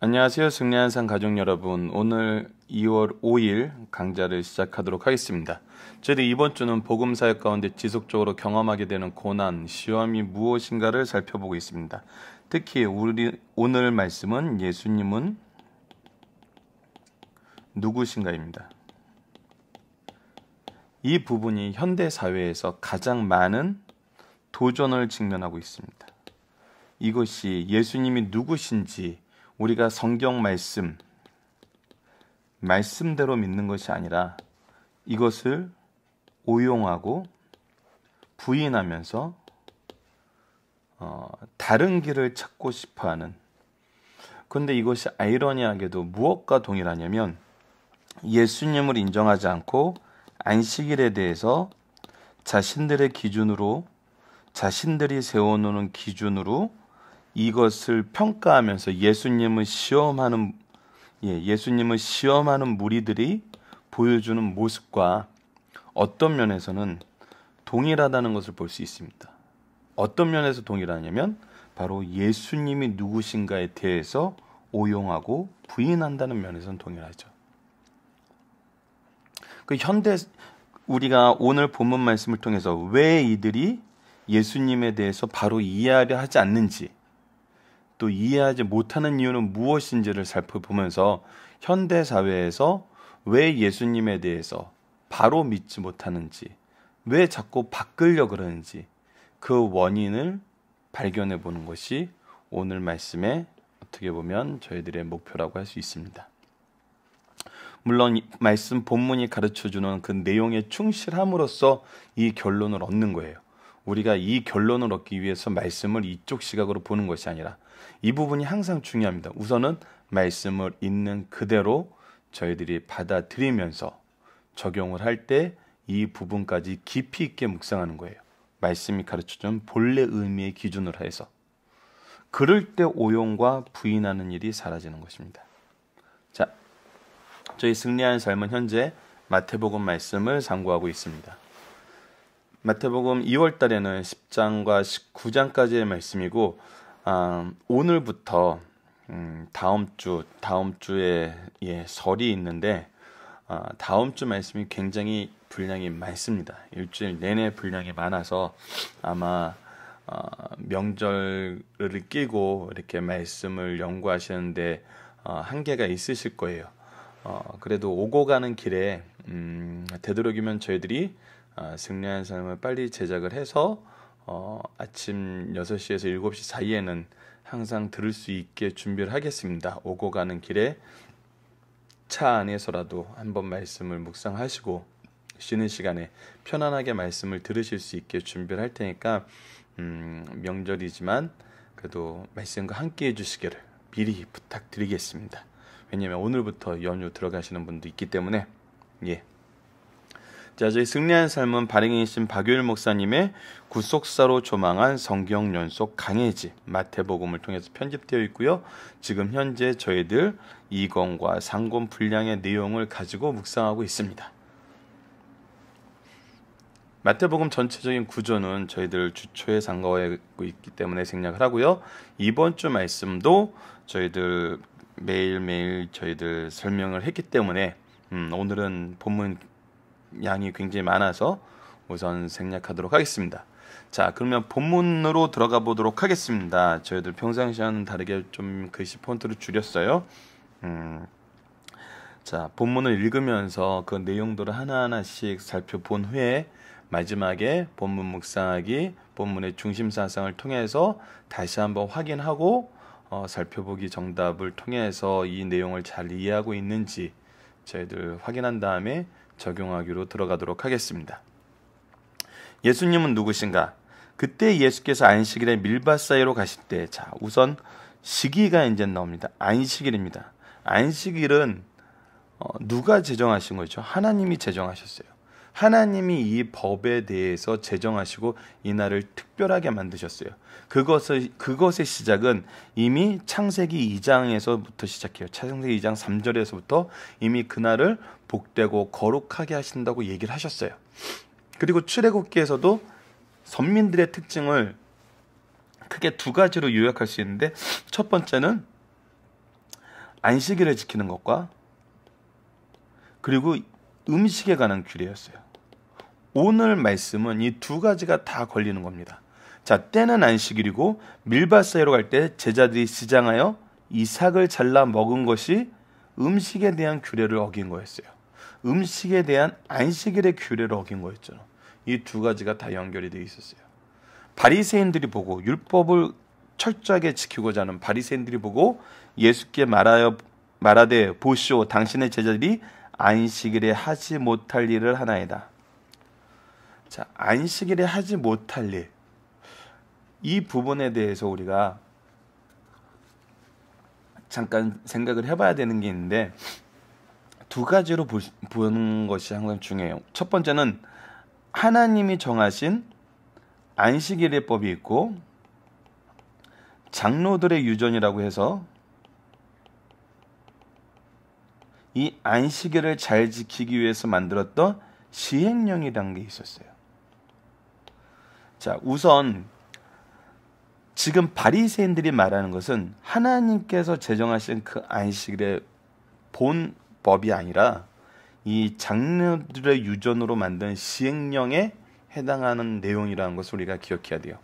안녕하세요. 승리한 삶 가족 여러분. 오늘 2월 5일 강좌를 시작하도록 하겠습니다. 저희들 이번 주는 복음 사역 가운데 지속적으로 경험하게 되는 고난, 시험이 무엇인가를 살펴보고 있습니다. 특히 오늘 말씀은 예수님은 누구신가입니다. 이 부분이 현대 사회에서 가장 많은 도전을 직면하고 있습니다. 이것이 예수님이 누구신지 우리가 성경 말씀대로 믿는 것이 아니라 이것을 오용하고 부인하면서 다른 길을 찾고 싶어하는, 그런데 이것이 아이러니하게도 무엇과 동일하냐면 예수님을 인정하지 않고 안식일에 대해서 자신들의 기준으로, 자신들이 세워놓은 기준으로 이것을 평가하면서 예수님을 시험하는 무리들이 보여주는 모습과 어떤 면에서는 동일하다는 것을 볼 수 있습니다. 어떤 면에서 동일하냐면 바로 예수님이 누구신가에 대해서 오용하고 부인한다는 면에서는 동일하죠. 우리가 오늘 본문 말씀을 통해서 왜 이들이 예수님에 대해서 바로 이해하려 하지 않는지, 또 이해하지 못하는 이유는 무엇인지를 살펴보면서 현대 사회에서 왜 예수님에 대해서 바로 믿지 못하는지, 왜 자꾸 바꾸려 그러는지 그 원인을 발견해 보는 것이 오늘 말씀의 어떻게 보면 저희들의 목표라고 할 수 있습니다. 물론 말씀 본문이 가르쳐주는 그 내용에 충실함으로써 이 결론을 얻는 거예요. 우리가 이 결론을 얻기 위해서 말씀을 이쪽 시각으로 보는 것이 아니라 이 부분이 항상 중요합니다. 우선은 말씀을 있는 그대로 저희들이 받아들이면서 적용을 할 때 이 부분까지 깊이 있게 묵상하는 거예요. 말씀이 가르쳐준 본래 의미의 기준으로 해서. 그럴 때 오용과 부인하는 일이 사라지는 것입니다. 자, 저희 승리한 삶은 현재 마태복음 말씀을 상고하고 있습니다. 마태복음 2월 달에는 10장과 19장까지의 말씀이고, 오늘부터 다음 주에 설이 있는데, 다음 주 말씀이 굉장히 분량이 많습니다. 일주일 내내 분량이 많아서 아마 명절을 끼고 이렇게 말씀을 연구하시는데 한계가 있으실 거예요. 그래도 오고 가는 길에 되도록이면 저희들이 승리한 삶을 빨리 제작을 해서 아침 6시에서 7시 사이에는 항상 들을 수 있게 준비를 하겠습니다. 오고 가는 길에 차 안에서라도 한번 말씀을 묵상하시고 쉬는 시간에 편안하게 말씀을 들으실 수 있게 준비를 할 테니까 명절이지만 그래도 말씀과 함께 해주시기를 미리 부탁드리겠습니다. 왜냐하면 오늘부터 연휴 들어가시는 분도 있기 때문에. 자, 저희 승리한 삶은 발행이신 박유일 목사님의 구속사로 조망한 성경 연속 강해지 마태복음을 통해서 편집되어 있고요. 지금 현재 저희들 2권과 3권 분량의 내용을 가지고 묵상하고 있습니다. 마태복음 전체적인 구조는 저희들 주초에 상고하고 있기 때문에 생략을 하고요. 이번 주 말씀도 저희들 매일매일 저희들 설명을 했기 때문에 오늘은 본문 양이 굉장히 많아서 우선 생략하도록 하겠습니다. 자, 그러면 본문으로 들어가 보도록 하겠습니다. 저희들 평상시와는 다르게 좀 글씨 폰트를 줄였어요. 자, 본문을 읽으면서 그 내용들을 하나하나씩 살펴본 후에 마지막에 본문 묵상하기, 본문의 중심 사상을 통해서 다시 한번 확인하고 살펴보기 정답을 통해서 이 내용을 잘 이해하고 있는지 저희들 확인한 다음에 적용하기로 들어가도록 하겠습니다. 예수님은 누구신가? 그때 예수께서 안식일에 밀밭 사이로 가실 때, 자, 우선 시기가 이제 나옵니다. 안식일입니다. 안식일은 누가 제정하신 거죠? 하나님이 제정하셨어요. 하나님이 이 법에 대해서 제정하시고 이 날을 특별하게 만드셨어요. 그것의 시작은 이미 창세기 2장에서부터 시작해요. 창세기 2장 3절에서부터 이미 그날을 복되고 거룩하게 하신다고 얘기를 하셨어요. 그리고 출애굽기에서도 선민들의 특징을 크게 두 가지로 요약할 수 있는데, 첫 번째는 안식일을 지키는 것과 그리고 음식에 관한 규례였어요. 오늘 말씀은 이 두 가지가 다 걸리는 겁니다. 자, 때는 안식일이고 밀밭 사이로 갈 때 제자들이 시장하여 이삭을 잘라 먹은 것이 음식에 대한 규례를 어긴 거였어요. 음식에 대한 안식일의 규례를 어긴 거였죠. 이 두 가지가 다 연결이 되어 있었어요. 바리새인들이 보고 율법을 철저하게 지키고자 하는 바리새인들이 보고 예수께 말하되 보시오 당신의 제자들이 안식일에 하지 못할 일을 하나이다. 자, 안식일에 하지 못할 일, 이 부분에 대해서 우리가 잠깐 생각을 해봐야 되는 게 있는데 두 가지로 보는 것이 항상 중요해요. 첫 번째는 하나님이 정하신 안식일의 법이 있고 장로들의 유전이라고 해서 이 안식일을 잘 지키기 위해서 만들었던 시행령이라는 게 있었어요. 자, 우선 지금 바리새인들이 말하는 것은 하나님께서 제정하신 그 안식일의 본 법이 아니라 이 장로들의 유전으로 만든 시행령에 해당하는 내용이라는 것을 우리가 기억해야 돼요.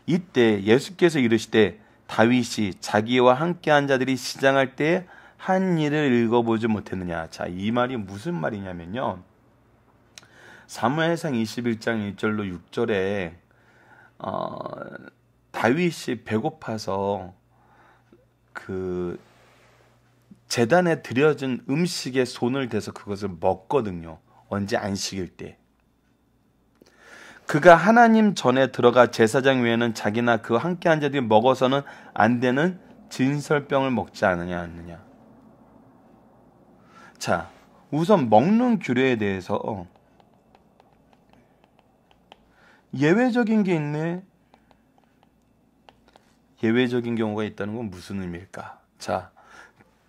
이때 예수께서 이르시되 다윗이 자기와 함께한 자들이 시장할 때 한 일을 읽어보지 못했느냐. 자, 이 말이 무슨 말이냐면요. 사무엘상 21장 1절로 6절에 다윗이 배고파서 그 제단에 드려진 음식에 손을 대서 그것을 먹거든요. 언제? 안식일 때. 그가 하나님 전에 들어가 제사장 외에는 자기나 그와 함께한 자들이 먹어서는 안 되는 진설병을 먹지 않느냐. 자, 우선 먹는 규례에 대해서 예외적인 게 있네. 예외적인 경우가 있다는 건 무슨 의미일까? 자,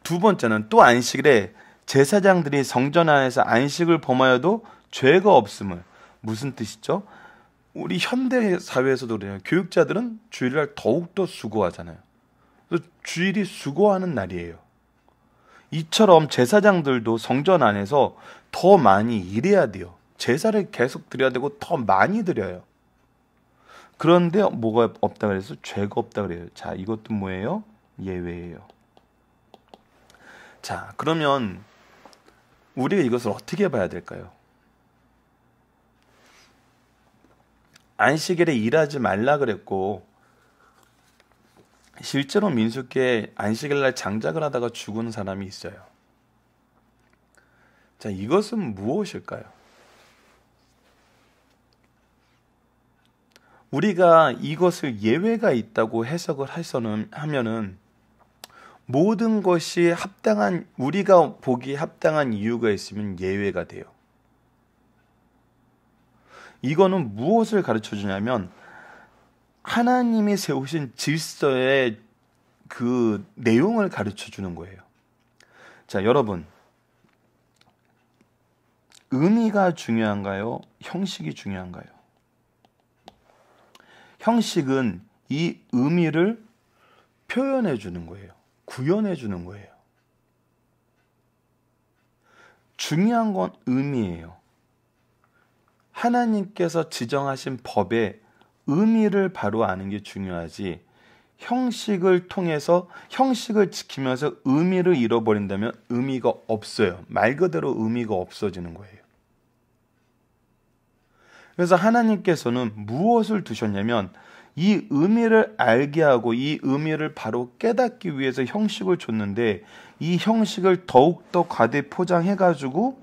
두 번째는 또 안식일에 제사장들이 성전 안에서 안식을 범하여도 죄가 없음을. 무슨 뜻이죠? 우리 현대 사회에서도 그래요. 교육자들은 주일날 더욱더 수고하잖아요. 그래서 주일이 수고하는 날이에요. 이처럼 제사장들도 성전 안에서 더 많이 일해야 돼요. 제사를 계속 드려야 되고 더 많이 드려요. 그런데 뭐가 없다 그래서 죄가 없다 그래요. 자, 이것도 뭐예요? 예외예요. 자, 그러면 우리가 이것을 어떻게 봐야 될까요? 안식일에 일하지 말라 그랬고 실제로 민수께 안식일날 장작을 하다가 죽은 사람이 있어요. 자, 이것은 무엇일까요? 우리가 이것을 예외가 있다고 해석을 하면은 모든 것이 합당한, 우리가 보기에 합당한 이유가 있으면 예외가 돼요. 이거는 무엇을 가르쳐 주냐면 하나님이 세우신 질서의 그 내용을 가르쳐 주는 거예요. 자, 여러분, 의미가 중요한가요? 형식이 중요한가요? 형식은 이 의미를 표현해 주는 거예요. 구현해 주는 거예요. 중요한 건 의미예요. 하나님께서 지정하신 법의 의미를 바로 아는 게 중요하지, 형식을 통해서 형식을 지키면서 의미를 잃어버린다면 의미가 없어요. 말 그대로 의미가 없어지는 거예요. 그래서 하나님께서는 무엇을 두셨냐면 이 의미를 알게 하고 이 의미를 바로 깨닫기 위해서 형식을 줬는데 이 형식을 더욱더 과대 포장해가지고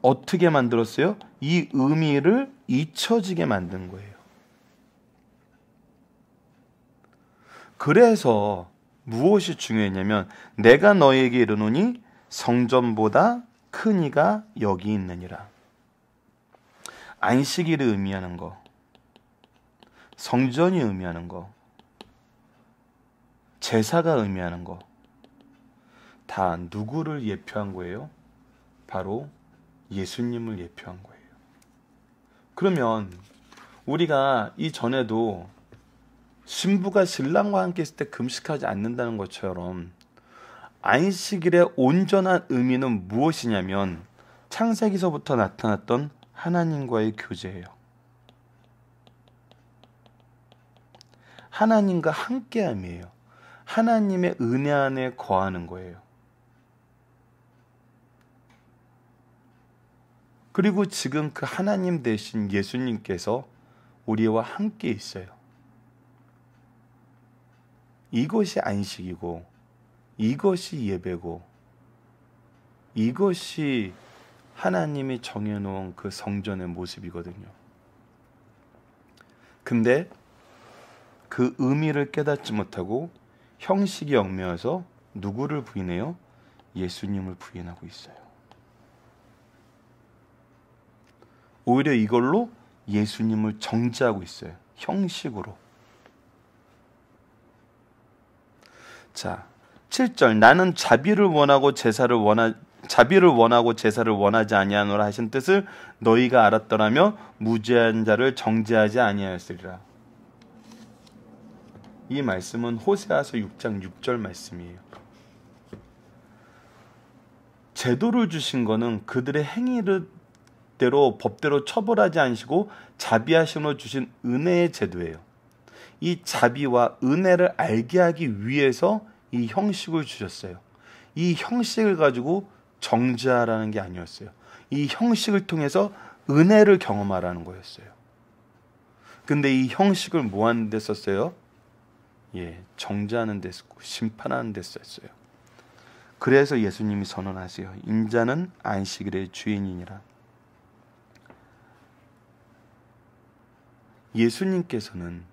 어떻게 만들었어요? 이 의미를 잊혀지게 만든 거예요. 그래서 무엇이 중요했냐면 내가 너에게 이르노니 성전보다 큰 이가 여기 있느니라. 안식일을 의미하는 거, 성전이 의미하는 거, 제사가 의미하는 거, 다 누구를 예표한 거예요? 바로 예수님을 예표한 거예요. 그러면 우리가 이전에도 신부가 신랑과 함께 있을 때 금식하지 않는다는 것처럼 안식일의 온전한 의미는 무엇이냐면 창세기서부터 나타났던 하나님과의 교제예요. 하나님과 함께함이에요. 하나님의 은혜 안에 거하는 거예요. 그리고 지금 그 하나님 대신 예수님께서 우리와 함께 있어요. 이것이 안식이고, 이것이 예배고, 이것이 하나님이 정해놓은 그 성전의 모습이거든요. 근데 그 의미를 깨닫지 못하고 형식이 얽매여서 누구를 부인해요? 예수님을 부인하고 있어요. 오히려 이걸로 예수님을 정죄하고 있어요. 형식으로. 자, 7절 나는 자비를 원하고 제사를 원하지 아니하노라 하신 뜻을 너희가 알았더라면 무죄한 자를 정죄하지 아니하였으리라. 이 말씀은 호세아서 6장 6절 말씀이에요. 제도를 주신 거는 그들의 행위대로 법대로 처벌하지 않으시고 자비하심으로 주신 은혜의 제도예요. 이 자비와 은혜를 알게 하기 위해서 이 형식을 주셨어요. 이 형식을 가지고 정죄하라는 게 아니었어요. 이 형식을 통해서 은혜를 경험하라는 거였어요. 근데 이 형식을 뭐 하는 데 썼어요? 정죄하는 데 쓰고 심판하는 데 썼어요. 그래서 예수님이 선언하세요. 인자는 안식일의 주인이니라. 예수님께서는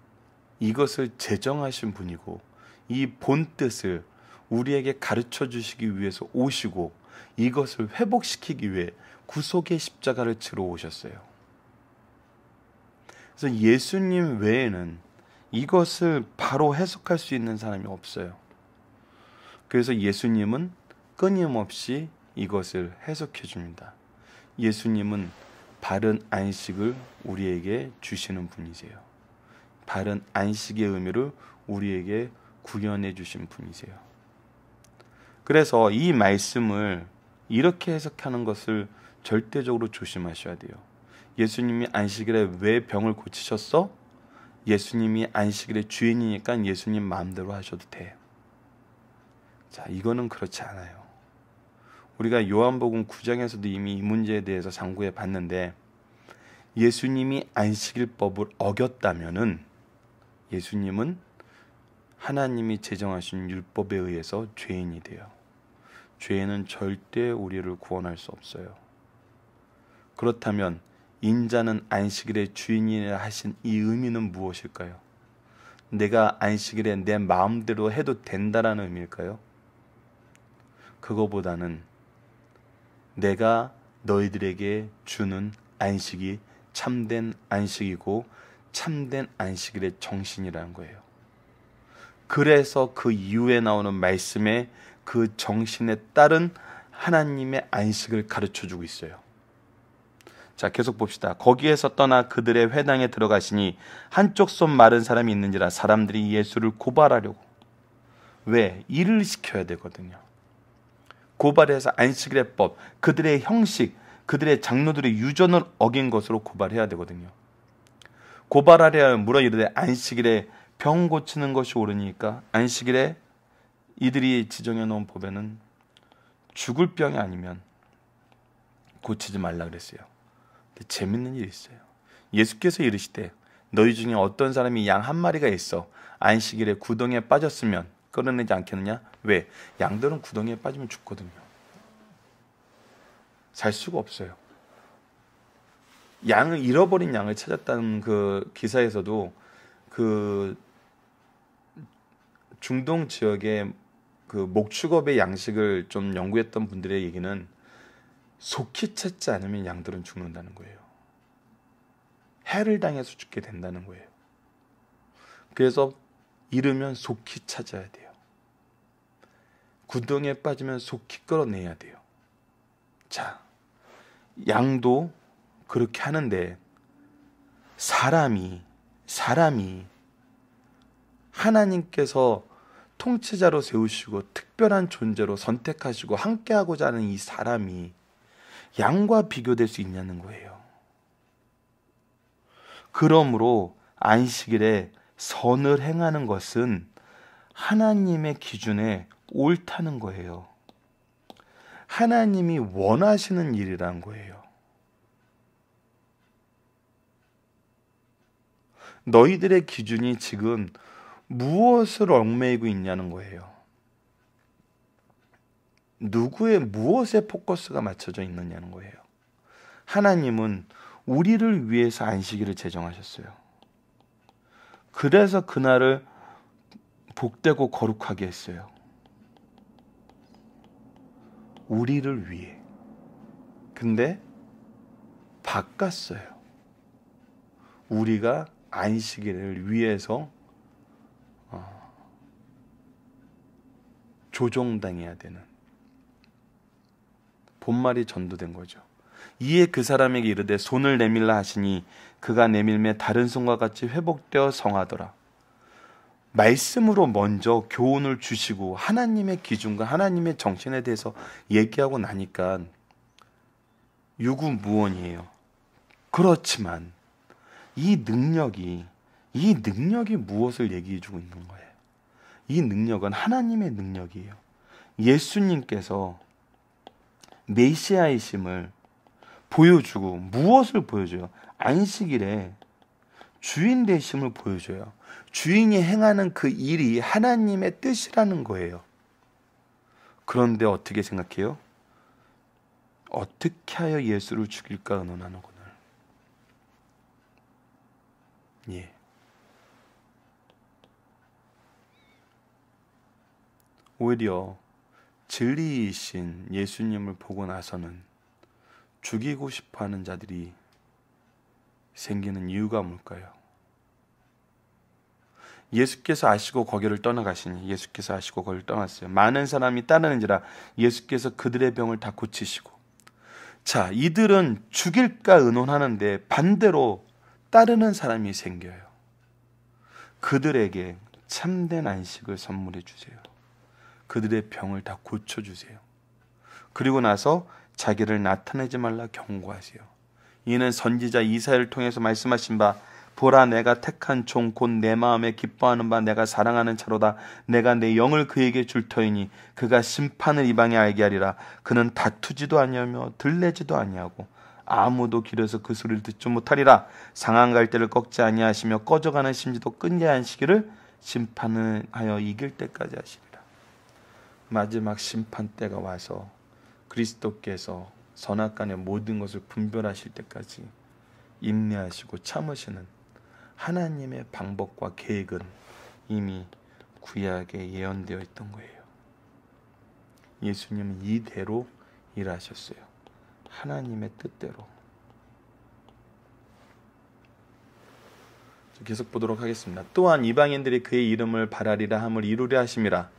이것을 제정하신 분이고 이 본뜻을 우리에게 가르쳐 주시기 위해서 오시고 이것을 회복시키기 위해 구속의 십자가를 치러 오셨어요. 그래서 예수님 외에는 이것을 바로 해석할 수 있는 사람이 없어요. 그래서 예수님은 끊임없이 이것을 해석해 줍니다. 예수님은 바른 안식을 우리에게 주시는 분이세요. 바른 안식의 의미를 우리에게 구현해 주신 분이세요. 그래서 이 말씀을 이렇게 해석하는 것을 절대적으로 조심하셔야 돼요. 예수님이 안식일에 왜 병을 고치셨어? 예수님이 안식일의 주인이니까 예수님 마음대로 하셔도 돼. 자, 이거는 그렇지 않아요. 우리가 요한복음 9장에서도 이미 이 문제에 대해서 상고해 봤는데 예수님이 안식일법을 어겼다면은 예수님은 하나님이 제정하신 율법에 의해서 죄인이 돼요. 죄는 절대 우리를 구원할 수 없어요. 그렇다면 인자는 안식일의 주인이라 하신 이 의미는 무엇일까요? 내가 안식일에 내 마음대로 해도 된다라는 의미일까요? 그거보다는 내가 너희들에게 주는 안식이 참된 안식이고 참된 안식일의 정신이라는 거예요. 그래서 그 이후에 나오는 말씀에 그 정신에 따른 하나님의 안식을 가르쳐주고 있어요. 자, 계속 봅시다. 거기에서 떠나 그들의 회당에 들어가시니 한쪽 손 마른 사람이 있는지라 사람들이 예수를 고발하려고. 왜? 일을 시켜야 되거든요. 고발해서 안식일의 법, 그들의 형식, 그들의 장로들의 유전을 어긴 것으로 고발해야 되거든요. 고발하려 하면 물어 이르되 안식일에 병 고치는 것이 옳으니까? 안식일에 이들이 지정해 놓은 법에는 죽을 병이 아니면 고치지 말라 그랬어요. 근데 재밌는 일이 있어요. 예수께서 이르시되 너희 중에 어떤 사람이 양 한 마리가 있어 안식일에 구덩이에 빠졌으면 끌어내지 않겠느냐? 왜? 양들은 구덩이에 빠지면 죽거든요. 살 수가 없어요. 잃어버린 양을 찾았다는 그 기사에서도 그 중동 지역의 그 목축업의 양식을 좀 연구했던 분들의 얘기는 속히 찾지 않으면 양들은 죽는다는 거예요. 해를 당해서 죽게 된다는 거예요. 그래서 잃으면 속히 찾아야 돼요. 구덩이에 빠지면 속히 끌어내야 돼요. 자, 양도 그렇게 하는데 사람이 하나님께서 통치자로 세우시고 특별한 존재로 선택하시고 함께하고자 하는 이 사람이 양과 비교될 수 있냐는 거예요. 그러므로 안식일에 선을 행하는 것은 하나님의 기준에 옳다는 거예요. 하나님이 원하시는 일이란 거예요. 너희들의 기준이 지금 무엇을 얽매이고 있냐는 거예요. 누구의 무엇에 포커스가 맞춰져 있느냐는 거예요. 하나님은 우리를 위해서 안식일을 제정하셨어요. 그래서 그날을 복되고 거룩하게 했어요. 우리를 위해. 근데 바꿨어요. 우리가 안식일을 위해서 조종당해야 되는 본말이 전도된 거죠. 이에 그 사람에게 이르되 손을 내밀라 하시니 그가 내밀매 다른 손과 같이 회복되어 성하더라. 말씀으로 먼저 교훈을 주시고 하나님의 기준과 하나님의 정신에 대해서 얘기하고 나니까 유구무원이에요. 그렇지만 이 능력이 무엇을 얘기해 주고 있는 거예요? 이 능력은 하나님의 능력이에요. 예수님께서 메시아이심을 보여주고 무엇을 보여줘요? 안식일에 주인 되심을 보여줘요. 주인이 행하는 그 일이 하나님의 뜻이라는 거예요. 그런데 어떻게 생각해요? 어떻게 하여 예수를 죽일까 의논하는구나. 예. 오히려 진리이신 예수님을 보고 나서는 죽이고 싶어하는 자들이 생기는 이유가 뭘까요? 예수께서 아시고 거기를 떠나가시니 예수께서 아시고 거기를 떠났어요. 많은 사람이 따르는지라 예수께서 그들의 병을 다 고치시고. 자, 이들은 죽일까 의논하는데 반대로 따르는 사람이 생겨요. 그들에게 참된 안식을 선물해 주세요. 그들의 병을 다 고쳐주세요. 그리고 나서 자기를 나타내지 말라 경고하세요. 이는 선지자 이사야를 통해서 말씀하신 바 보라 내가 택한 종 곧 내 마음에 기뻐하는 바 내가 사랑하는 자로다. 내가 내 영을 그에게 줄 터이니 그가 심판을 이방에 알게 하리라. 그는 다투지도 아니하며 들레지도 아니하고 아무도 길에서 그 소리를 듣지 못하리라. 상한 갈대를 꺾지 아니하시며 꺼져가는 심지도 끈게 안식일을 심판을 하여 이길 때까지 하시리라. 마지막 심판 때가 와서 그리스도께서 선악간의 모든 것을 분별하실 때까지 인내하시고 참으시는 하나님의 방법과 계획은 이미 구약에 예언되어 있던 거예요. 예수님은 이대로 일하셨어요. 하나님의 뜻대로. 계속 보도록 하겠습니다. 또한 이방인들이 그의 이름을 바라리라 함을 이루려 하심이라.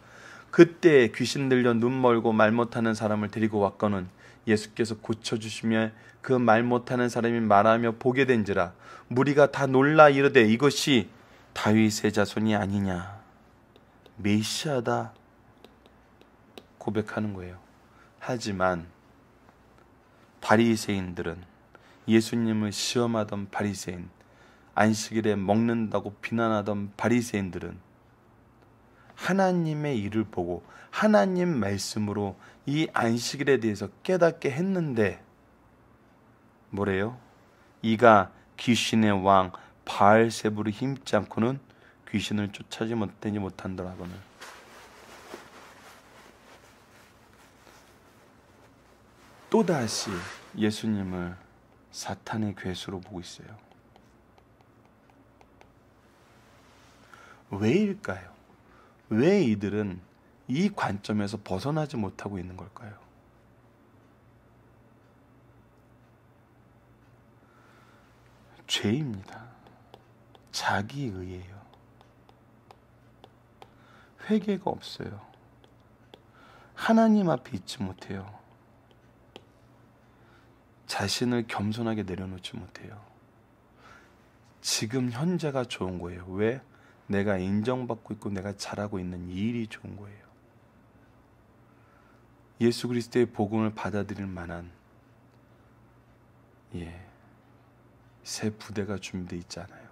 그때 귀신 들려 눈 멀고 말 못하는 사람을 데리고 왔거늘 예수께서 고쳐주시며 그 말 못하는 사람이 말하며 보게 된지라. 무리가 다 놀라 이르되 이것이 다윗의 자손이 아니냐, 메시아다 고백하는 거예요. 하지만 바리새인들은, 예수님을 시험하던 바리새인, 안식일에 먹는다고 비난하던 바리새인들은 하나님의 일을 보고 하나님 말씀으로 이 안식일에 대해서 깨닫게 했는데 뭐래요? 이가 귀신의 왕 바알세불을 힘입지 않고는 귀신을 쫓아지 못한다라고는. 또다시 예수님을 사탄의 괴수로 보고 있어요. 왜일까요? 왜 이들은 이 관점에서 벗어나지 못하고 있는 걸까요? 죄입니다. 자기의예요. 회개가 없어요. 하나님 앞에 있지 못해요. 자신을 겸손하게 내려놓지 못해요. 지금 현재가 좋은 거예요. 왜? 내가 인정받고 있고 내가 잘하고 있는 이 일이 좋은 거예요. 예수 그리스도의 복음을 받아들일 만한 새 부대가 준비되어 있잖아요.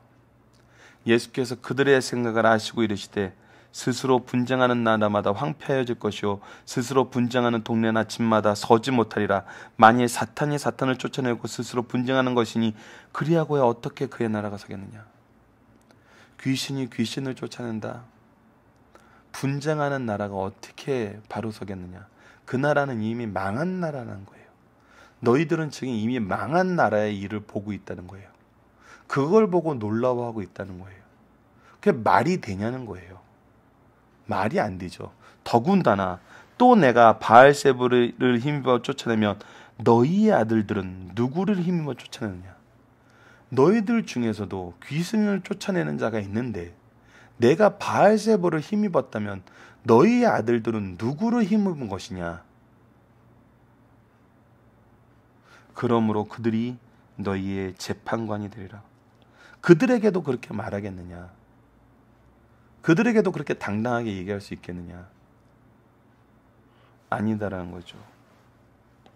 예수께서 그들의 생각을 아시고 이르시되 스스로 분쟁하는 나라마다 황폐하여질 것이요 스스로 분쟁하는 동네나 집마다 서지 못하리라. 만일 사탄이 사탄을 쫓아내고 스스로 분쟁하는 것이니 그리하고야 어떻게 그의 나라가 서겠느냐. 귀신이 귀신을 쫓아낸다. 분쟁하는 나라가 어떻게 바로 서겠느냐. 그 나라는 이미 망한 나라라는 거예요. 너희들은 지금 이미 망한 나라의 일을 보고 있다는 거예요. 그걸 보고 놀라워하고 있다는 거예요. 그게 말이 되냐는 거예요. 말이 안 되죠. 더군다나 또 내가 바알세불을 힘입어 쫓아내면 너희의 아들들은 누구를 힘입어 쫓아내느냐. 너희들 중에서도 귀신을 쫓아내는 자가 있는데 내가 바알세불을 힘입었다면 너희의 아들들은 누구를 힘입은 것이냐. 그러므로 그들이 너희의 재판관이 되리라. 그들에게도 그렇게 말하겠느냐. 그들에게도 그렇게 당당하게 얘기할 수 있겠느냐. 아니다라는 거죠.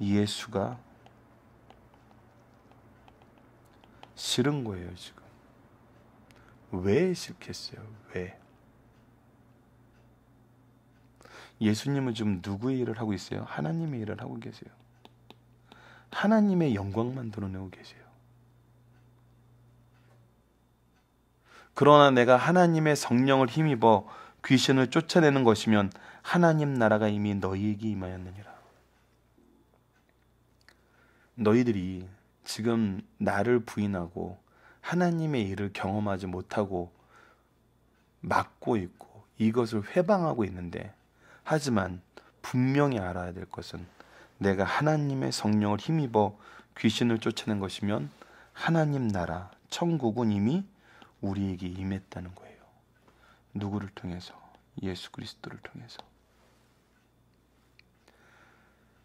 예수가 싫은 거예요 지금. 왜 싫겠어요? 왜? 예수님은 지금 누구의 일을 하고 있어요? 하나님의 일을 하고 계세요. 하나님의 영광만 드러내고 계세요. 그러나 내가 하나님의 성령을 힘입어 귀신을 쫓아내는 것이면 하나님 나라가 이미 너희에게 임하였느니라. 너희들이 지금 나를 부인하고 하나님의 일을 경험하지 못하고 막고 있고 이것을 회방하고 있는데, 하지만 분명히 알아야 될 것은 내가 하나님의 성령을 힘입어 귀신을 쫓아낸 것이면 하나님 나라, 천국은 이미 우리에게 임했다는 거예요. 누구를 통해서? 예수 그리스도를 통해서.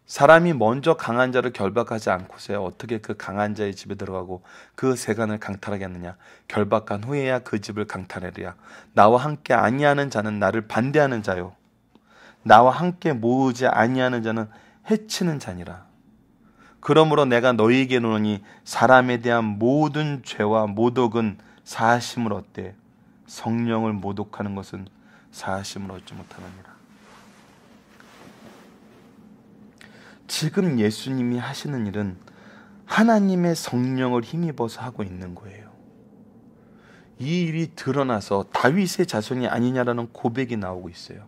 사람이 먼저 강한 자를 결박하지 않고서야 어떻게 그 강한 자의 집에 들어가고 그 세간을 강탈하겠느냐. 결박한 후에야 그 집을 강탈하리라. 나와 함께 아니하는 자는 나를 반대하는 자요, 나와 함께 모으지 아니하는 자는 해치는 자니라. 그러므로 내가 너희에게 이르노니 사람에 대한 모든 죄와 모독은 사하심을 얻되 성령을 모독하는 것은 사하심을 얻지 못하느니라. 지금 예수님이 하시는 일은 하나님의 성령을 힘입어서 하고 있는 거예요. 이 일이 드러나서 다윗의 자손이 아니냐라는 고백이 나오고 있어요.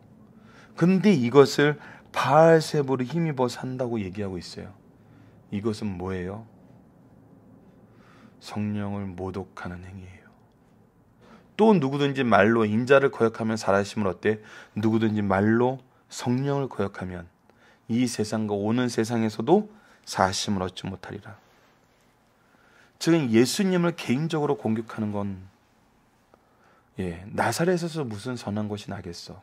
근데 이것을 바알세불을 힘입어서 한다고 얘기하고 있어요. 이것은 뭐예요? 성령을 모독하는 행위예요. 또 누구든지 말로 인자를 거역하면 사하심을 얻되 누구든지 말로 성령을 거역하면 이 세상과 오는 세상에서도 사하심을 얻지 못하리라. 즉 예수님을 개인적으로 공격하는 건 나사렛에서 무슨 선한 것이 나겠어.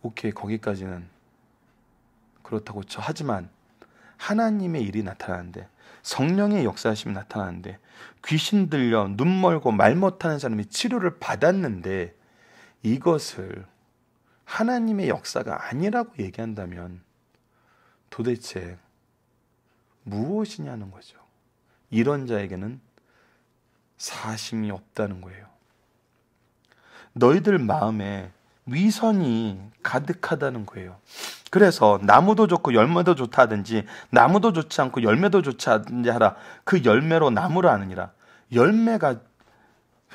오케이, 거기까지는 그렇다고 쳐. 하지만 하나님의 일이 나타나는데, 성령의 역사하심이 나타나는데, 귀신 들려 눈 멀고 말 못하는 사람이 치료를 받았는데 이것을 하나님의 역사가 아니라고 얘기한다면 도대체 무엇이냐는 거죠. 이런 자에게는 사심이 없다는 거예요. 너희들 마음에 위선이 가득하다는 거예요. 그래서 나무도 좋고 열매도 좋다 하든지 나무도 좋지 않고 열매도 좋지 않든지 하라. 그 열매로 나무를 아느니라. 열매가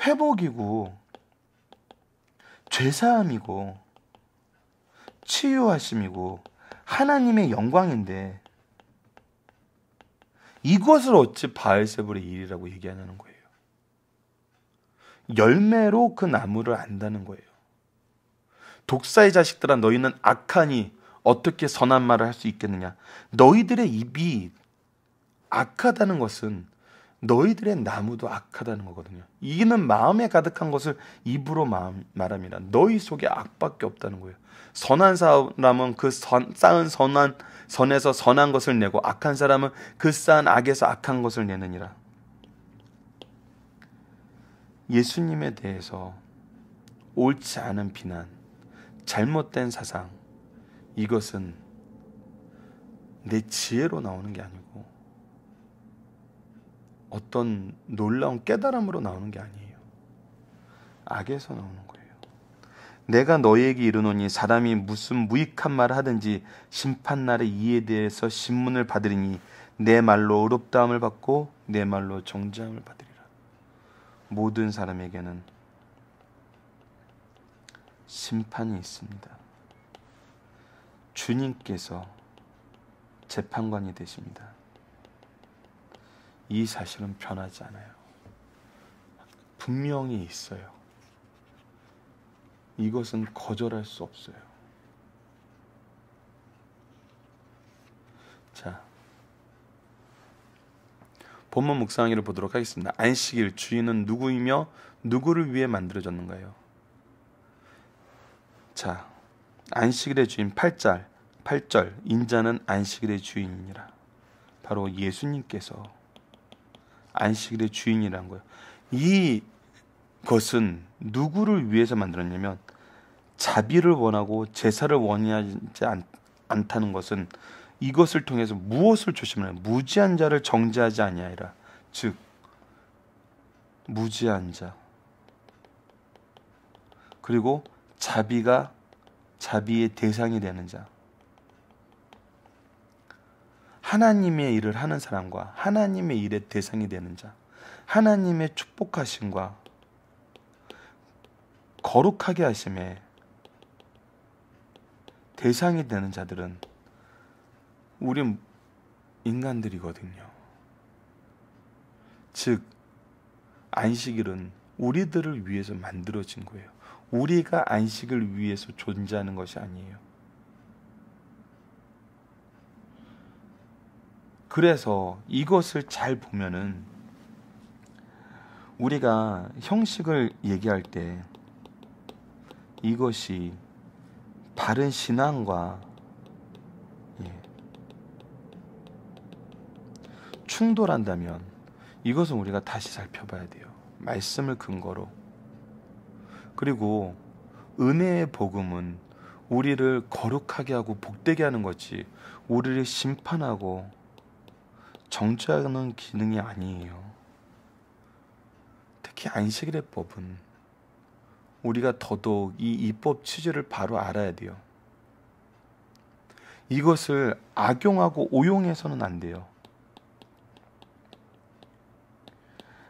회복이고 죄사함이고 치유하심이고 하나님의 영광인데 이것을 어찌 바알세불의 일이라고 얘기하냐는 거예요. 열매로 그 나무를 안다는 거예요. 독사의 자식들아, 너희는 악하니 어떻게 선한 말을 할 수 있겠느냐. 너희들의 입이 악하다는 것은 너희들의 나무도 악하다는 거거든요. 이는 마음에 가득한 것을 입으로 말함이라. 너희 속에 악밖에 없다는 거예요. 선한 사람은 그 쌓은 선에서 선한 것을 내고 악한 사람은 그 쌓은 악에서 악한 것을 내느니라. 예수님에 대해서 옳지 않은 비난, 잘못된 사상, 이것은 내 지혜로 나오는 게 아니고 어떤 놀라운 깨달음으로 나오는 게 아니에요. 악에서 나오는 거예요. 내가 너희에게 이르노니 사람이 무슨 무익한 말을 하든지 심판날에 이에 대해서 신문을 받으리니 내 말로 의롭다함을 받고 내 말로 정죄함을 받으리라. 모든 사람에게는 심판이 있습니다. 주님께서 재판관이 되십니다. 이 사실은 변하지 않아요. 분명히 있어요. 이것은 거절할 수 없어요. 자, 본문 묵상하기를 보도록 하겠습니다. 안식일 주인은 누구이며 누구를 위해 만들어졌는가요? 자, 안식일의 주인 8절 인자는 안식일의 주인이니라. 바로 예수님께서 안식일의 주인이라는 거예요. 이것은 누구를 위해서 만들었냐면 자비를 원하고 제사를 원하지 않다는 것은 이것을 통해서 무엇을 조심하냐? 무지한 자를 정죄하지 아니하리라. 즉 무지한 자, 그리고 자비가 자비의 대상이 되는 자, 하나님의 일을 하는 사람과 하나님의 일의 대상이 되는 자, 하나님의 축복하심과 거룩하게 하심에 대상이 되는 자들은 우리 인간들이거든요. 즉 안식일은 우리들을 위해서 만들어진 거예요. 우리가 안식을 위해서 존재하는 것이 아니에요. 그래서 이것을 잘 보면은 우리가 형식을 얘기할 때 이것이 바른 신앙과 충돌한다면 이것은 우리가 다시 살펴봐야 돼요. 말씀을 근거로. 그리고 은혜의 복음은 우리를 거룩하게 하고 복되게 하는 거지 우리를 심판하고 정죄하는 기능이 아니에요. 특히 안식일의 법은 우리가 더더욱 이 입법 취지를 바로 알아야 돼요. 이것을 악용하고 오용해서는 안 돼요.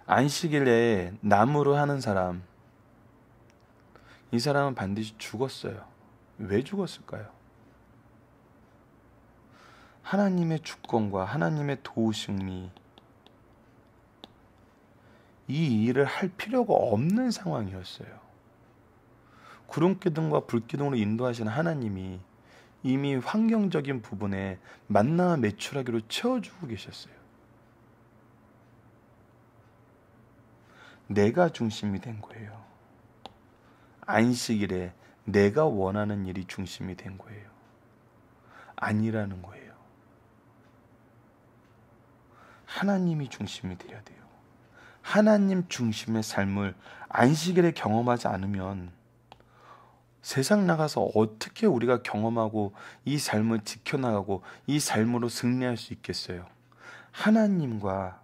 안식일에 나무로 하는 사람, 이 사람은 반드시 죽었어요. 왜 죽었을까요? 하나님의 주권과 하나님의 도우심이 이 일을 할 필요가 없는 상황이었어요. 구름기둥과 불기둥으로 인도하시는 하나님이 이미 환경적인 부분에 만나와 메추라기로 채워주고 계셨어요. 내가 중심이 된 거예요. 안식일에 내가 원하는 일이 중심이 된 거예요. 아니라는 거예요. 하나님이 중심이 되어야 돼요. 하나님 중심의 삶을 안식일에 경험하지 않으면 세상 나가서 어떻게 우리가 경험하고 이 삶을 지켜나가고 이 삶으로 승리할 수 있겠어요? 하나님과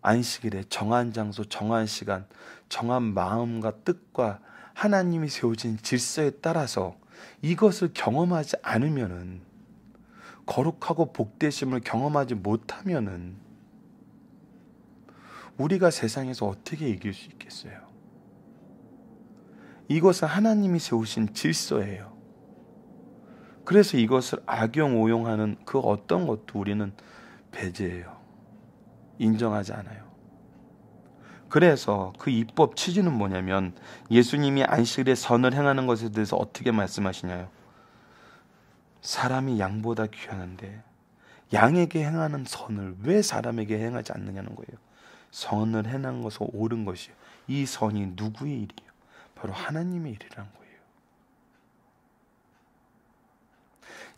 안식일에 정한 장소, 정한 시간, 정한 마음과 뜻과 하나님이 세워진 질서에 따라서 이것을 경험하지 않으면은, 거룩하고 복되심을 경험하지 못하면은 우리가 세상에서 어떻게 이길 수 있겠어요? 이것은 하나님이 세우신 질서예요. 그래서 이것을 악용, 오용하는 그 어떤 것도 우리는 배제해요. 인정하지 않아요. 그래서 그 입법 취지는 뭐냐면, 예수님이 안식일에 선을 행하는 것에 대해서 어떻게 말씀하시냐요? 사람이 양보다 귀한데 양에게 행하는 선을 왜 사람에게 행하지 않느냐는 거예요. 선을 행한 것은 옳은 것이요. 이 선이 누구의 일이에요? 바로 하나님의 일이라는 거예요.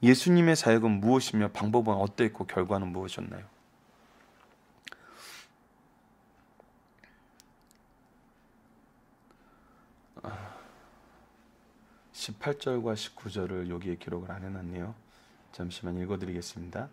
예수님의 사역은 무엇이며 방법은 어떠했고 결과는 무엇이었나요? 18절과 19절을 여기에 기록을 안 해놨네요. 잠시만 읽어드리겠습니다.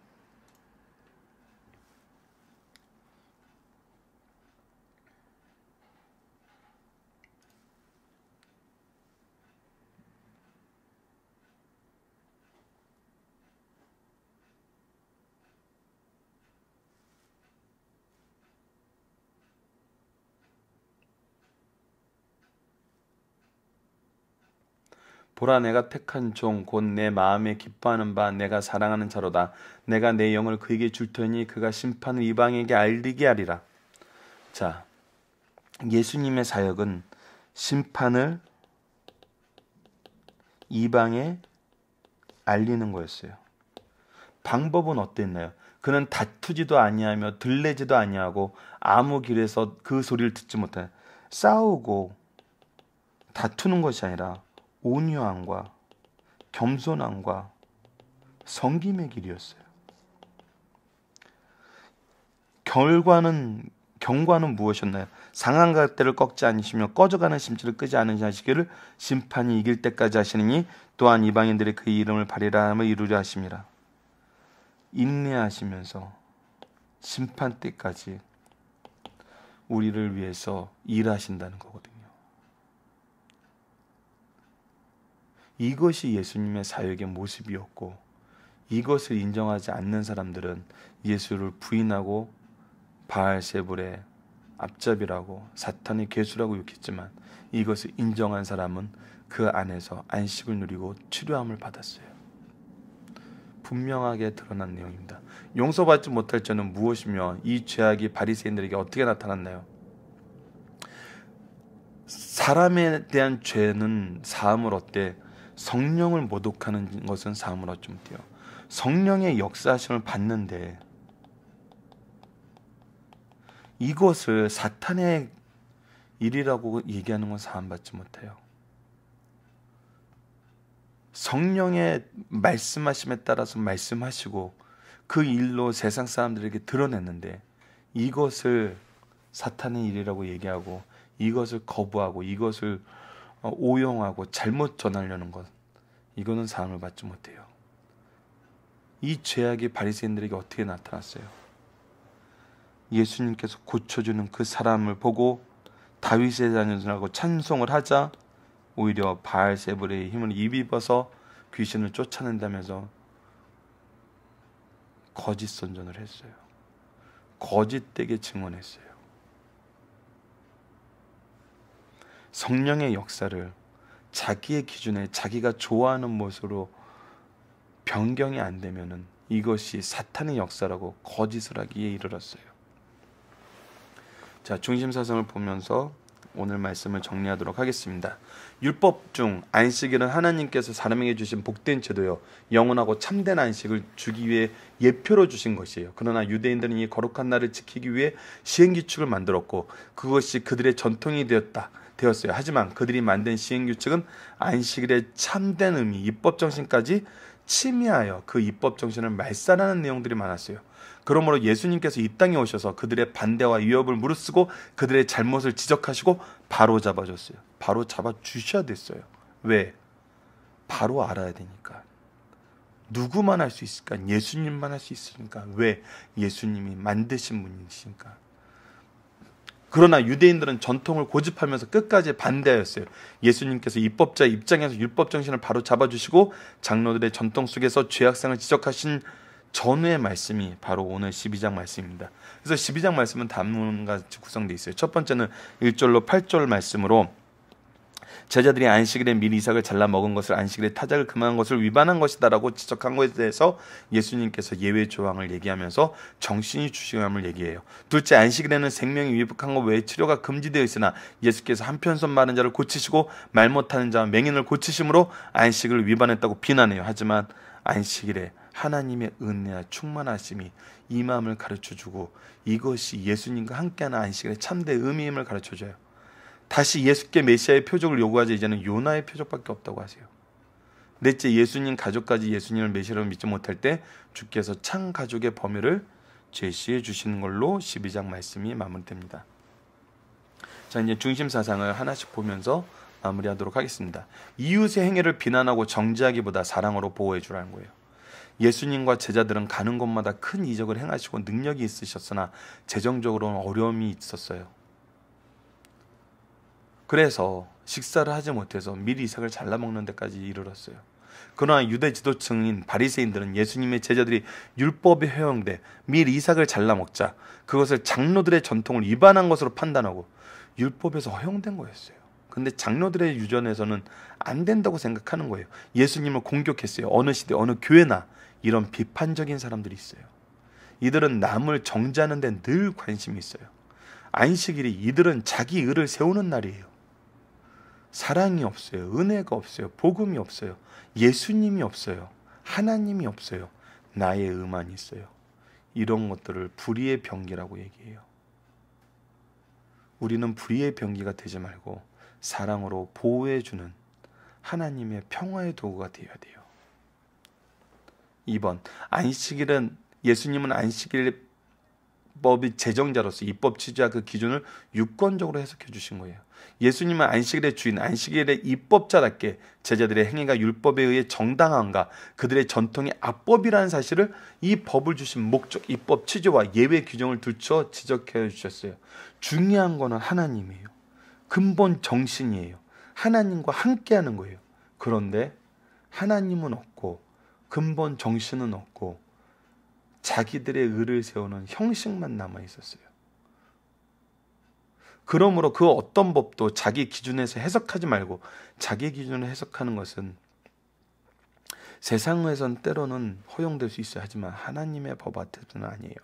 보라, 내가 택한 종 곧 내 마음에 기뻐하는 바 내가 사랑하는 자로다. 내가 내 영을 그에게 줄 터니 그가 심판을 이방에게 알리게 하리라. 자, 예수님의 사역은 심판을 이방에 알리는 거였어요. 방법은 어땠나요? 그는 다투지도 아니하며 들레지도 아니하고 아무 길에서 그 소리를 듣지 못해 싸우고 다투는 것이 아니라 온유함과 겸손함과 섬김의 길이었어요. 경과는 무엇이었나요? 상한 갈대를 꺾지 않으시며 꺼져가는 심지를 끄지 않으시기를 심판이 이길 때까지 하시느니 또한 이방인들이 그 이름을 발휘라 함을 이루려 하심이라. 인내하시면서 심판 때까지 우리를 위해서 일하신다는 거거든요. 이것이 예수님의 사역의 모습이었고, 이것을 인정하지 않는 사람들은 예수를 부인하고 바알세불의 앞잡이라고 사탄의 괴수라고 욕했지만, 이것을 인정한 사람은 그 안에서 안식을 누리고 치료함을 받았어요. 분명하게 드러난 내용입니다. 용서받지 못할 죄는 무엇이며 이 죄악이 바리새인들에게 어떻게 나타났나요? 사람에 대한 죄는 사함을 얻되 성령을 모독하는 것은 사함을 얻지 못해요. 성령의 역사하심을 받는데 이것을 사탄의 일이라고 얘기하는 건 사함받지 못해요. 성령의 말씀하심에 따라서 말씀하시고 그 일로 세상 사람들에게 드러냈는데 이것을 사탄의 일이라고 얘기하고 이것을 거부하고 이것을 오용하고 잘못 전하려는 것, 이거는 사함을 받지 못해요. 이 죄악이 바리새인들에게 어떻게 나타났어요? 예수님께서 고쳐주는 그 사람을 보고 다윗의 자녀라고 찬송을 하자 오히려 바알세불의 힘을 입어서 귀신을 쫓아낸다면서 거짓 선전을 했어요. 거짓되게 증언했어요. 성령의 역사를 자기의 기준에 자기가 좋아하는 모습으로 변경이 안 되면은 이것이 사탄의 역사라고 거짓을 하기에 이르렀어요. 자, 중심사상을 보면서 오늘 말씀을 정리하도록 하겠습니다. 율법 중 안식일은 하나님께서 사람에게 주신 복된 제도요, 영원하고 참된 안식을 주기 위해 예표로 주신 것이에요. 그러나 유대인들은 이 거룩한 날을 지키기 위해 시행규칙을 만들었고 그것이 그들의 전통이 되었어요. 하지만 그들이 만든 시행규칙은 안식일의 참된 의미, 입법 정신까지 침해하여 그 입법 정신을 말살하는 내용들이 많았어요. 그러므로 예수님께서 이 땅에 오셔서 그들의 반대와 위협을 무릅쓰고 그들의 잘못을 지적하시고 바로 잡아줬어요. 바로 잡아주셔야 됐어요. 왜? 바로 알아야 되니까. 누구만 할 수 있을까? 예수님만 할 수 있으니까. 왜? 예수님이 만드신 분이시니까. 그러나 유대인들은 전통을 고집하면서 끝까지 반대하였어요. 예수님께서 입법자의 입장에서 율법 정신을 바로 잡아주시고 장로들의 전통 속에서 죄악성을 지적하신 전후의 말씀이 바로 오늘 12장 말씀입니다. 그래서 12장 말씀은 다음과 같이 구성되어 있어요. 첫 번째는 1절로 8절 말씀으로 제자들이 안식일에 미리 이삭을 잘라 먹은 것을 안식일에 타작을 금한 것을 위반한 것이다 라고 지적한 것에 대해서 예수님께서 예외 조항을 얘기하면서 정신이 주시함을 얘기해요. 둘째, 안식일에는 생명이 위법한 것 외에 치료가 금지되어 있으나 예수께서 한편손 마른 자를 고치시고 말 못하는 자와 맹인을 고치심으로 안식일을 위반했다고 비난해요. 하지만 안식일에 하나님의 은혜와 충만하심이 이 마음을 가르쳐주고 이것이 예수님과 함께하는 안식일의 참된 의미임을 가르쳐줘요. 다시 예수께 메시아의 표적을 요구하자 이제는 요나의 표적밖에 없다고 하세요. 넷째, 예수님 가족까지 예수님을 메시아로 믿지 못할 때 주께서 창 가족의 범위를 제시해 주시는 걸로 12장 말씀이 마무리됩니다. 자, 이제 중심 사상을 하나씩 보면서 마무리하도록 하겠습니다. 이웃의 행위를 비난하고 정죄하기보다 사랑으로 보호해 주라는 거예요. 예수님과 제자들은 가는 곳마다 큰 이적을 행하시고 능력이 있으셨으나 재정적으로는 어려움이 있었어요. 그래서 식사를 하지 못해서 밀 이삭을 잘라먹는 데까지 이르렀어요. 그러나 유대 지도층인 바리새인들은 예수님의 제자들이 율법에 허용돼 밀 이삭을 잘라먹자 그것을 장로들의 전통을 위반한 것으로 판단하고 율법에서 허용된 거였어요. 근데 장로들의 유전에서는 안 된다고 생각하는 거예요. 예수님을 공격했어요. 어느 시대 어느 교회나 이런 비판적인 사람들이 있어요. 이들은 남을 정죄하는 데 늘 관심이 있어요. 안식일이 이들은 자기 의를 세우는 날이에요. 사랑이 없어요. 은혜가 없어요. 복음이 없어요. 예수님이 없어요. 하나님이 없어요. 나의 의만 있어요. 이런 것들을 불의의 병기라고 얘기해요. 우리는 불의의 병기가 되지 말고 사랑으로 보호해주는 하나님의 평화의 도구가 되어야 돼요. 2번, 안식일은 예수님은 안식일 법의 제정자로서 입법 취지와 그 기준을 유권적으로 해석해 주신 거예요. 예수님은 안식일의 주인, 안식일의 입법자답게 제자들의 행위가 율법에 의해 정당한가, 그들의 전통이 악법이라는 사실을 이 법을 주신 목적, 입법 취지와 예외 규정을 들춰 지적해 주셨어요. 중요한 거는 하나님이에요. 근본 정신이에요. 하나님과 함께하는 거예요. 그런데 하나님은 없고 근본 정신은 없고 자기들의 의를 세우는 형식만 남아 있었어요. 그러므로 그 어떤 법도 자기 기준에서 해석하지 말고 자기 기준으로 해석하는 것은 세상에선 때로는 허용될 수 있어요. 하지만 하나님의 법 앞에서는 아니에요.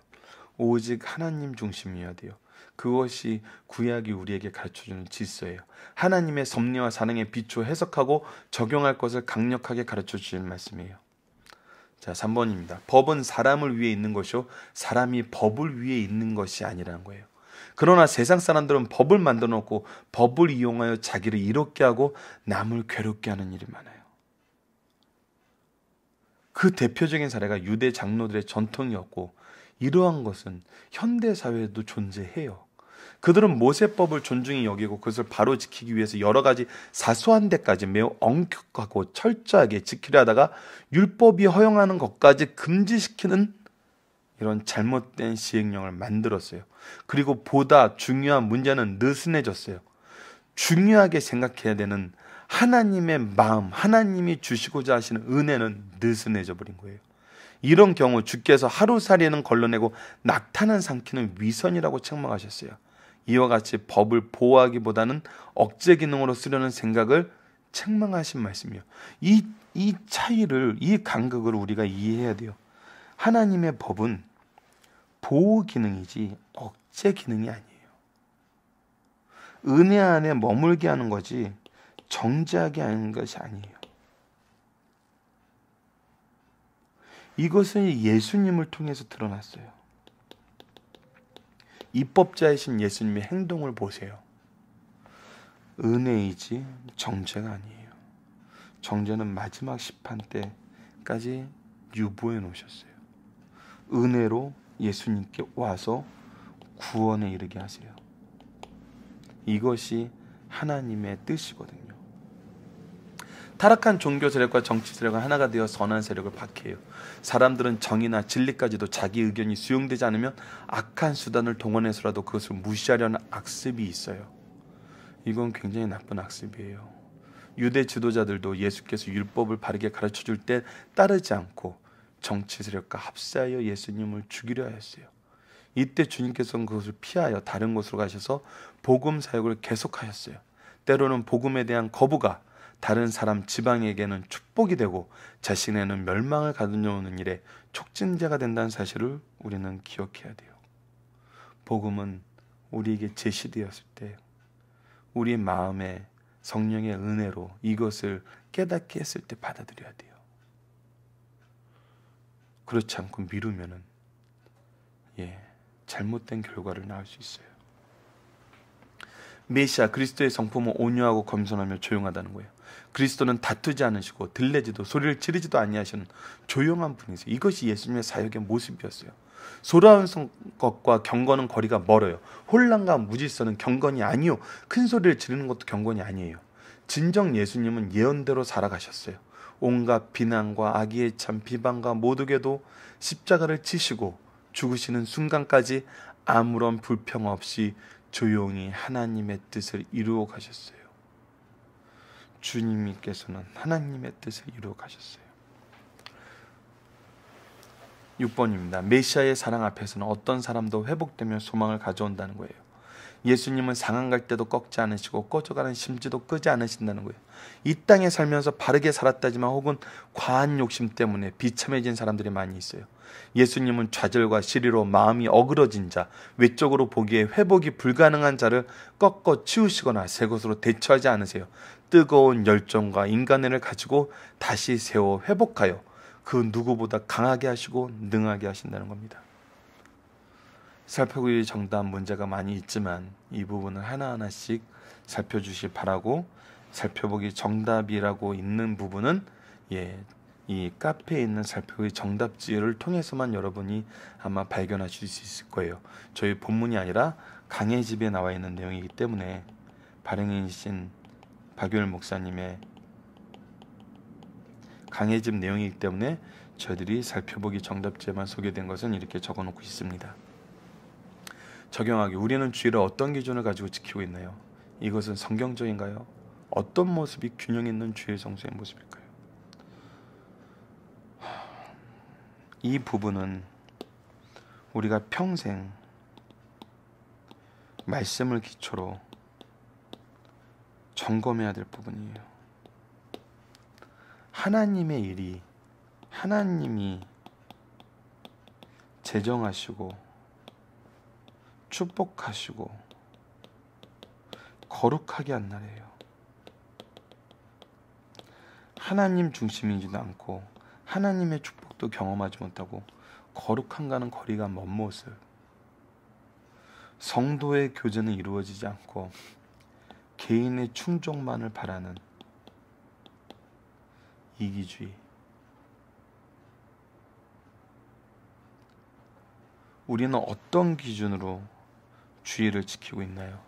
오직 하나님 중심이어야 돼요. 그것이 구약이 우리에게 가르쳐주는 질서예요. 하나님의 섭리와 사랑에 비추어 해석하고 적용할 것을 강력하게 가르쳐주시는 말씀이에요. 자, 3번입니다. 법은 사람을 위해 있는 것이요 사람이 법을 위해 있는 것이 아니라는 거예요. 그러나 세상 사람들은 법을 만들어 놓고 법을 이용하여 자기를 이롭게 하고 남을 괴롭게 하는 일이 많아요. 그 대표적인 사례가 유대 장로들의 전통이었고 이러한 것은 현대 사회에도 존재해요. 그들은 모세법을 존중히 여기고 그것을 바로 지키기 위해서 여러 가지 사소한 데까지 매우 엄격하고 철저하게 지키려 하다가 율법이 허용하는 것까지 금지시키는 이런 잘못된 시행령을 만들었어요. 그리고 보다 중요한 문제는 느슨해졌어요. 중요하게 생각해야 되는 하나님의 마음, 하나님이 주시고자 하시는 은혜는 느슨해져 버린 거예요. 이런 경우 주께서 하루살이는 걸러내고 낙탄은 삼키는 위선이라고 책망하셨어요. 이와 같이 법을 보호하기보다는 억제 기능으로 쓰려는 생각을 책망하신 말씀이에요. 이 차이를, 이 간극을 우리가 이해해야 돼요. 하나님의 법은 보호 기능이지 억제 기능이 아니에요. 은혜 안에 머물게 하는 거지 정죄하게 하는 것이 아니에요. 이것은 예수님을 통해서 드러났어요. 입법자이신 예수님의 행동을 보세요. 은혜이지 정죄가 아니에요. 정죄는 마지막 심판 때까지 유보해 놓으셨어요. 은혜로 예수님께 와서 구원에 이르게 하세요. 이것이 하나님의 뜻이거든요. 타락한 종교 세력과 정치 세력은 하나가 되어 선한 세력을 박해해요. 사람들은 정의나 진리까지도 자기 의견이 수용되지 않으면 악한 수단을 동원해서라도 그것을 무시하려는 악습이 있어요. 이건 굉장히 나쁜 악습이에요. 유대 지도자들도 예수께서 율법을 바르게 가르쳐줄 때 따르지 않고 정치 세력과 합세하여 예수님을 죽이려 하였어요. 이때 주님께서는 그것을 피하여 다른 곳으로 가셔서 복음 사역을 계속하셨어요. 때로는 복음에 대한 거부가 다른 사람 지방에게는 축복이 되고 자신에는 멸망을 가져오는 일에 촉진제가 된다는 사실을 우리는 기억해야 돼요. 복음은 우리에게 제시되었을 때 우리 마음에 성령의 은혜로 이것을 깨닫게 했을 때 받아들여야 돼요. 그렇지 않고 미루면은 잘못된 결과를 낳을 수 있어요. 메시아 그리스도의 성품은 온유하고 겸손하며 조용하다는 거예요. 그리스도는 다투지 않으시고 들레지도 소리를 지르지도 아니하시는 조용한 분이세요. 이것이 예수님의 사역의 모습이었어요. 소라운 것과 경건은 거리가 멀어요. 혼란과 무질서는 경건이 아니요. 큰 소리를 지르는 것도 경건이 아니에요. 진정 예수님은 예언대로 살아가셨어요. 온갖 비난과 악의에 찬 비방과 모독에도 십자가를 지시고 죽으시는 순간까지 아무런 불평 없이 조용히 하나님의 뜻을 이루어 가셨어요. 주님께서는 하나님의 뜻을 이루어 가셨어요. 6번입니다. 메시아의 사랑 앞에서는 어떤 사람도 회복되며 소망을 가져온다는 거예요. 예수님은 상한 갈 때도 꺾지 않으시고 꺼져가는 심지도 끄지 않으신다는 거예요. 이 땅에 살면서 바르게 살았다지만 혹은 과한 욕심 때문에 비참해진 사람들이 많이 있어요. 예수님은 좌절과 시리로 마음이 어그러진 자, 외적으로 보기에 회복이 불가능한 자를 꺾어 치우시거나 새 것으로 대처하지 않으세요. 뜨거운 열정과 인간애를 가지고 다시 세워 회복하여 그 누구보다 강하게 하시고 능하게 하신다는 겁니다. 살펴보기 정답 문제가 많이 있지만 이 부분을 하나하나씩 살펴주시 바라고, 살펴보기 정답이라고 있는 부분은 이 카페에 있는 살펴보기 정답지를 통해서만 여러분이 아마 발견하실 수 있을 거예요. 저희 본문이 아니라 강의 집에 나와 있는 내용이기 때문에, 발행이신 박유일 목사님의 강의 집 내용이기 때문에 저희들이 살펴보기 정답지에만 소개된 것은 이렇게 적어놓고 있습니다. 적용하기, 우리는 주의를 어떤 기준을 가지고 지키고 있나요? 이것은 성경적인가요? 어떤 모습이 균형 있는 주의 성수의 모습일까요? 이 부분은 우리가 평생 말씀을 기초로 점검해야 될 부분이에요. 하나님의 일이, 하나님이 제정하시고 축복하시고 거룩하게 한 날이에요. 하나님 중심이지도 않고 하나님의 축복도 경험하지 못하고 거룩한가는 거리가 먼 모습, 성도의 교제는 이루어지지 않고 개인의 충족만을 바라는 이기주의. 우리는 어떤 기준으로 주의를 지키고 있나요?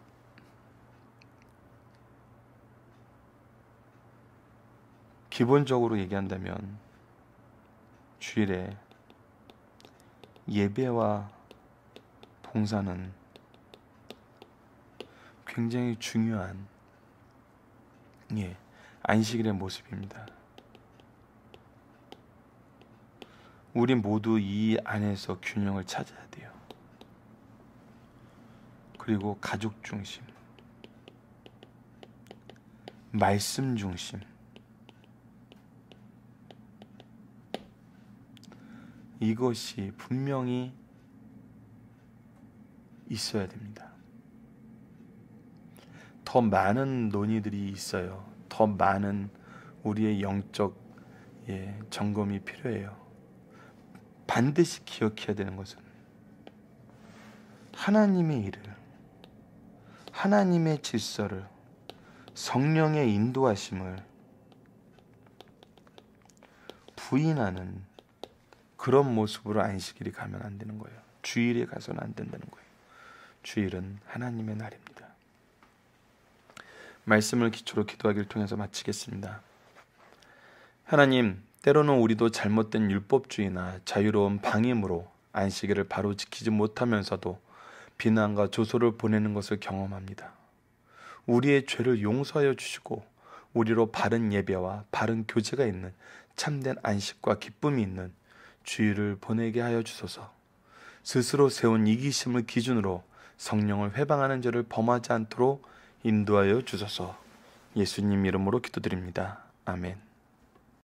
기본적으로 얘기한다면 주일에 예배와 봉사는 굉장히 중요한 안식일의 모습입니다. 우리 모두 이 안에서 균형을 찾아야 돼요. 그리고 가족 중심, 말씀 중심, 이것이 분명히 있어야 됩니다. 더 많은 논의들이 있어요. 더 많은 우리의 영적 점검이 필요해요. 반드시 기억해야 되는 것은 하나님의 일을, 하나님의 질서를, 성령의 인도하심을 부인하는 그런 모습으로 안식일이 가면 안 되는 거예요. 주일에 가서는 안 된다는 거예요. 주일은 하나님의 날입니다. 말씀을 기초로 기도하기를 통해서 마치겠습니다. 하나님, 때로는 우리도 잘못된 율법주의나 자유로운 방임으로 안식일을 바로 지키지 못하면서도 비난과 조소를 보내는 것을 경험합니다. 우리의 죄를 용서하여 주시고 우리로 바른 예배와 바른 교제가 있는 참된 안식과 기쁨이 있는 주일을 보내게 하여 주소서. 스스로 세운 이기심을 기준으로 성령을 회방하는 죄를 범하지 않도록 인도하여 주소서. 예수님 이름으로 기도드립니다. 아멘.